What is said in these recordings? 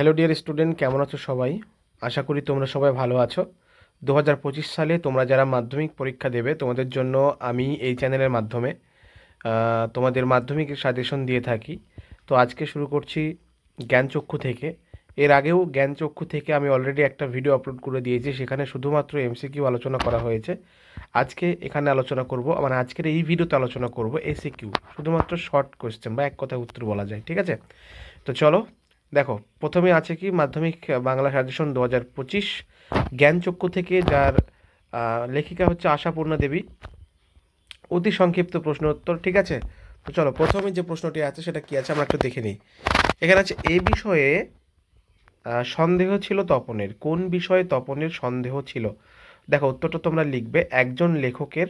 Hello dear student, কেমন আছো সবাই? আশা করি তোমরা সবাই ভালো আছো। 2025 সালে তোমরা যারা মাধ্যমিক পরীক্ষা দেবে তোমাদের জন্য আমি এই চ্যানেলের মাধ্যমে তোমাদের মাধ্যমিকের সাজেশন দিয়ে থাকি। তো আজকে শুরু করছি জ্ঞানচক্ষু থেকে। এর আগেও জ্ঞানচক্ষু থেকে আমি অলরেডি একটা ভিডিও আপলোড করে দিয়েছি, সেখানে শুধুমাত্র এমসিকিউ আলোচনা করা হয়েছে। আজকে এখানে আলোচনা করব, মানে আজকের এই ভিডিওতে আলোচনা করব এসিকিউ, শুধুমাত্র শর্ট কোয়েশ্চেন বা এক কথায় উত্তর বলা যায়। ঠিক আছে, তো চলো দেখো। প্রথমে আছে কি মাধ্যমিক বাংলা সাজেশন 2025 জ্ঞানচক্ষু থেকে, যার লেখিকা হচ্ছে আশাপূর্ণা দেবী। অতি সংক্ষিপ্ত প্রশ্ন উত্তর, ঠিক আছে? তো চলো, প্রথমে যে প্রশ্নটি আছে সেটা কি আছে আমরা একটু দেখে নিই। এখানে আছে এই বিষয়ে সন্দেহ ছিল তপনের। কোন বিষয়ে তপনের সন্দেহ ছিল? দেখো উত্তরটা তোমরা লিখবে, একজন লেখকের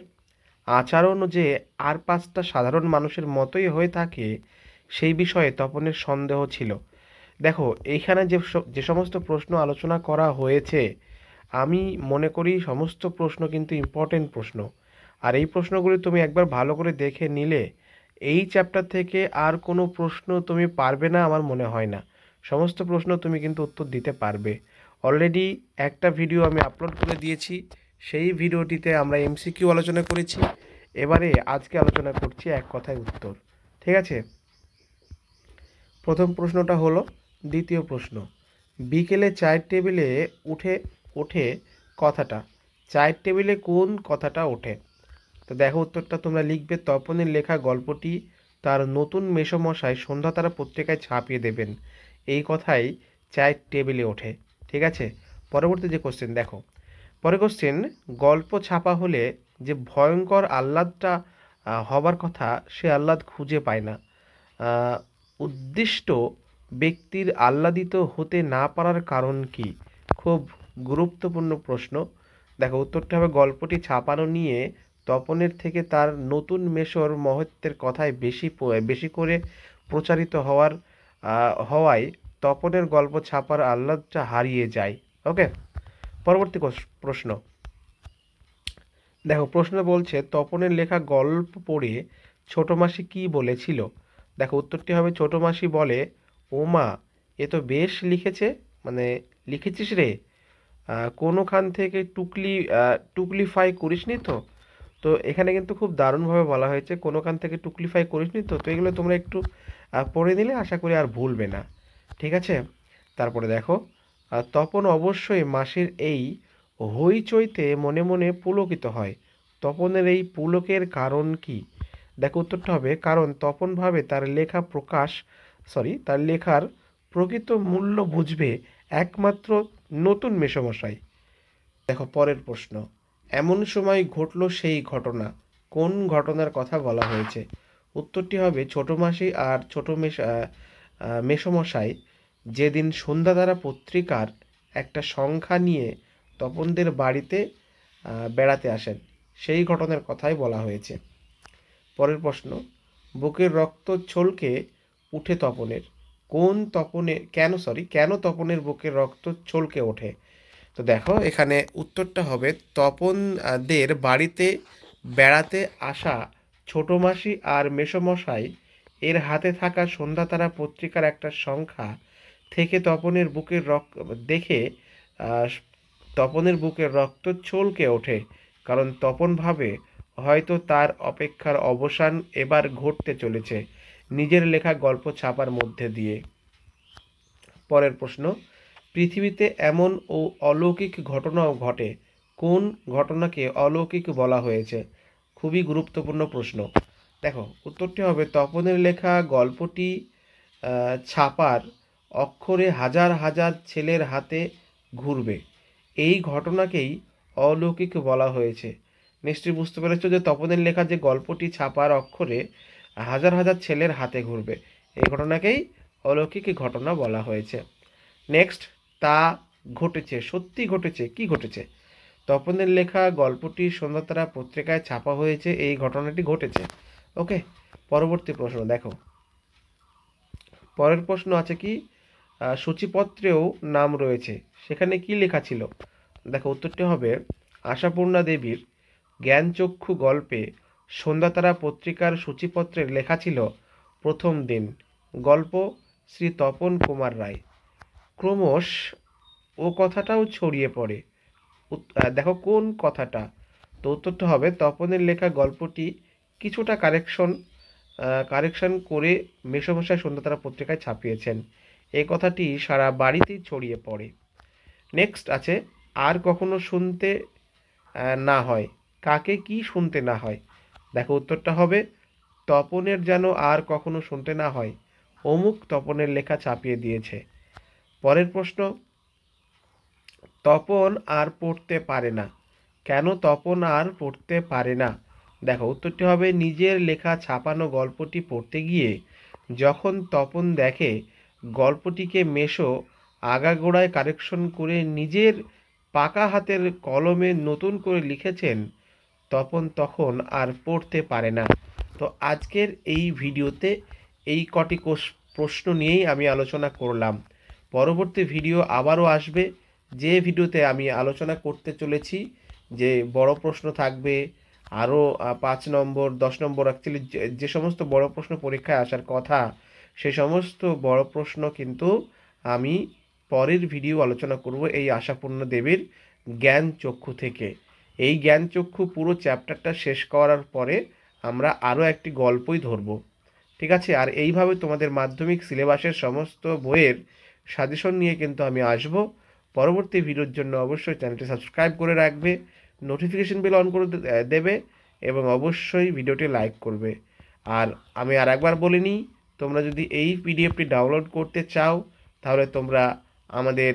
আচরণ যে আর পাঁচটা সাধারণ মানুষের মতোই হয়ে থাকে সেই বিষয়ে তপনের সন্দেহ ছিল। দেখো এইখানে যে সমস্ত প্রশ্ন আলোচনা করা হয়েছে, আমি মনে করি সমস্ত প্রশ্ন কিন্তু ইম্পর্টেন্ট প্রশ্ন। আর এই প্রশ্নগুলি তুমি একবার ভালো করে দেখে নিলে এই চ্যাপ্টার থেকে আর কোনো প্রশ্ন তুমি পারবে না আমার মনে হয় না। সমস্ত প্রশ্ন তুমি কিন্তু উত্তর দিতে পারবে। অলরেডি একটা ভিডিও আমি আপলোড করে দিয়েছি, সেই ভিডিওটিতে আমরা এমসিকিউ আলোচনা করেছি। এবারে আজকে আলোচনা করছি এক কথায় উত্তর। ঠিক আছে, প্রথম প্রশ্নটা হলো, দ্বিতীয় প্রশ্ন, বিকেলে চায়ের টেবিলে উঠে ওঠে কথাটা, চায়ের টেবিলে কোন কথাটা ওঠে? তো দেখো উত্তরটা তোমরা লিখবে, তপনের লেখা গল্পটি তার নতুন মেসোমশাই সন্ধ্যাতারা পত্রিকায় ছাপিয়ে দেবেন, এই কথাই চায়ের টেবিলে ওঠে। ঠিক আছে, পরবর্তী যে কোশ্চেন দেখো, পরের কোশ্চেন, গল্প ছাপা হলে যে ভয়ঙ্কর আহ্লাদটা হবার কথা সে আহ্লাদ খুঁজে পায় না। উদ্দিষ্ট ব্যক্তির আহ্লাদিত হতে না পারার কারণ কি? খুব গুরুত্বপূর্ণ প্রশ্ন। দেখো উত্তরটা হবে, গল্পটি ছাপানো নিয়ে তপনের থেকে তার নতুন মেশর মহত্বের কথায় বেশি করে প্রচারিত হওয়ায় তপনের গল্প ছাপার আহ্লাদটা হারিয়ে যায়। ওকে, পরবর্তী প্রশ্ন দেখো, প্রশ্ন বলছে তপনের লেখা গল্প পড়ে ছোট মাসি কি বলেছিল? দেখো উত্তরটি হবে, ছোট মাসি বলে, ও মা, এ তো বেশ লিখেছে, মানে লিখেছিস রে, কোনোখান থেকে টুকলিফাই করিসনি তো? তো এখানে কিন্তু খুব দারুণভাবে বলা হয়েছে, কোনোখান থেকে টুকলিফাই করিসনি তো। তো এগুলো তোমরা একটু পড়ে নিলে আশা করি আর ভুলবে না। ঠিক আছে, তারপরে দেখো, তপন অবশ্যই মাসির এই হইচইতে মনে মনে পুলকিত হয়। তপনের এই পুলকের কারণ কি? দেখো উত্তরটা হবে, কারণ তপন ভাবে তার লেখার প্রকৃত মূল্য বুঝবে একমাত্র নতুন মেসোমশাই। দেখো পরের প্রশ্ন, এমন সময় ঘটল সেই ঘটনা, কোন ঘটনার কথা বলা হয়েছে? উত্তরটি হবে, ছোট মাসি আর মেসোমশাই যেদিন সন্ধ্যাতারা পত্রিকার একটা সংখ্যা নিয়ে তপনদের বাড়িতে বেড়াতে আসেন, সেই ঘটনার কথাই বলা হয়েছে। পরের প্রশ্ন, বুকের রক্ত ছলকে উঠে তপনের, কেন তপনের বুকের রক্ত ছলকে ওঠে? তো দেখো এখানে উত্তরটা হবে, তপনদের বাড়িতে বেড়াতে আসা ছোট মাসি আর মেসোমশাই এর হাতে থাকা সন্ধ্যাতারা পত্রিকার একটা সংখ্যা থেকে দেখে আহ, তপনের বুকের রক্ত চলকে ওঠে। কারণ তপন ভাবে হয়তো তার অপেক্ষার অবসান এবার ঘটতে চলেছে নিজের লেখা গল্প ছাপার মধ্যে দিয়ে। পরের প্রশ্ন, পৃথিবীতে এমন অলৌকিক ঘটনাও ঘটে, কোন ঘটনাকে অলৌকিক বলা হয়েছে? খুবই গুরুত্বপূর্ণ প্রশ্ন। দেখো উত্তরটি হবে, তপনের লেখা গল্পটি ছাপার অক্ষরে হাজার হাজার ছেলের হাতে ঘুরবে, এই ঘটনাকেই অলৌকিক বলা হয়েছে। নিশ্চয়ই বুঝতে পেরেছো যে তপনের লেখা যে গল্পটি ছাপার অক্ষরে হাজার হাজার ছেলের হাতে ঘুরবে, এই ঘটনাকেই অলৌকিক ঘটনা বলা হয়েছে। নেক্সট, তা ঘটেছে, সত্যি ঘটেছে, কি ঘটেছে? তপনের লেখা গল্পটি সন্ধ্যাতারা পত্রিকায় ছাপা হয়েছে, এই ঘটনাটি ঘটেছে। ওকে, পরবর্তী প্রশ্ন দেখো, পরের প্রশ্ন আছে কি, সূচিপত্রেও নাম রয়েছে, সেখানে কি লেখা ছিল? দেখো উত্তরটি হবে, আশাপূর্ণা দেবীর জ্ঞানচক্ষু গল্পে সন্ধ্যাতারা পত্রিকার সূচিপত্রে লেখা ছিল প্রথম দিন, গল্প শ্রী তপন কুমার রায়। ক্রমশ ও কথাটাও ছড়িয়ে পড়ে। দেখো কোন কথাটা, তো উত্তরটা হবে তপনের লেখা গল্পটি কিছুটা কারেকশন করে মেসোমশাই সন্ধ্যাতারা পত্রিকায় ছাপিয়েছেন। এই কথাটি সারা বাড়িতেই ছড়িয়ে পড়ে। নেক্সট আছে, আর কখনো শুনতে না হয়। কাকে কি শুনতে না হয়? দেখো উত্তরটা হবে তপনের যেন আর কখনো শুনতে না হয়, অমুক তপনের লেখা ছাপিয়ে দিয়েছে। পরের প্রশ্ন, তপন আর পড়তে পারে না। কেন তপন আর পড়তে পারে না? দেখো উত্তরটি হবে নিজের লেখা ছাপানো গল্পটি পড়তে গিয়ে যখন তপন দেখে গল্পটিকে মেশো আগাগোড়ায় কারেকশন করে নিজের পাকা হাতের কলমে নতুন করে লিখেছেন, তপন তখন আর পড়তে পারে না। তো আজকের এই ভিডিওতে এই কটি প্রশ্ন নিয়েই আমি আলোচনা করলাম। পরবর্তী ভিডিও আবারও আসবে, যে ভিডিওতে আমি আলোচনা করতে চলেছি যে বড় প্রশ্ন থাকবে আরও 5 নম্বর 10 নম্বর, অ্যাকচুয়ালি যে সমস্ত বড় প্রশ্ন পরীক্ষায় আসার কথা সে সমস্ত বড় প্রশ্ন কিন্তু আমি পরের ভিডিও আলোচনা করব এই আশাপূর্ণ দেবীর জ্ঞান চক্ষু থেকে। এই জ্ঞান চক্ষু পুরো চ্যাপ্টারটা শেষ করার পরে আমরা আরও একটি গল্পই ধরব, ঠিক আছে? আর এইভাবে তোমাদের মাধ্যমিক সিলেবাসের সমস্ত বইয়ের সাজেশন নিয়ে কিন্তু আমি আসব। পরবর্তী ভিডিওর জন্য অবশ্যই চ্যানেলটি সাবস্ক্রাইব করে রাখবে, নোটিফিকেশন বেল অন করে দেবে এবং অবশ্যই ভিডিওটি লাইক করবে। আর আমি আর একবার বলে নিই, তোমরা যদি এই পিডিএফটি ডাউনলোড করতে চাও তাহলে তোমরা আমাদের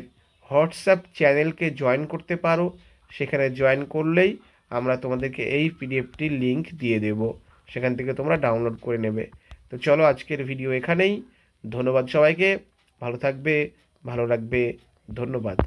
হোয়াটসঅ্যাপ চ্যানেলকে জয়েন করতে পারো। সেখানে জয়েন করলেই আমরা তোমাদেরকে এই পিডিএফটির লিঙ্ক দিয়ে দেব, সেখান থেকে তোমরা ডাউনলোড করে নেবে। তো চলো আজকের ভিডিও এখানেই। ধন্যবাদ সবাইকে, ভালো থাকবে, ভালো রাখবে, ধন্যবাদ।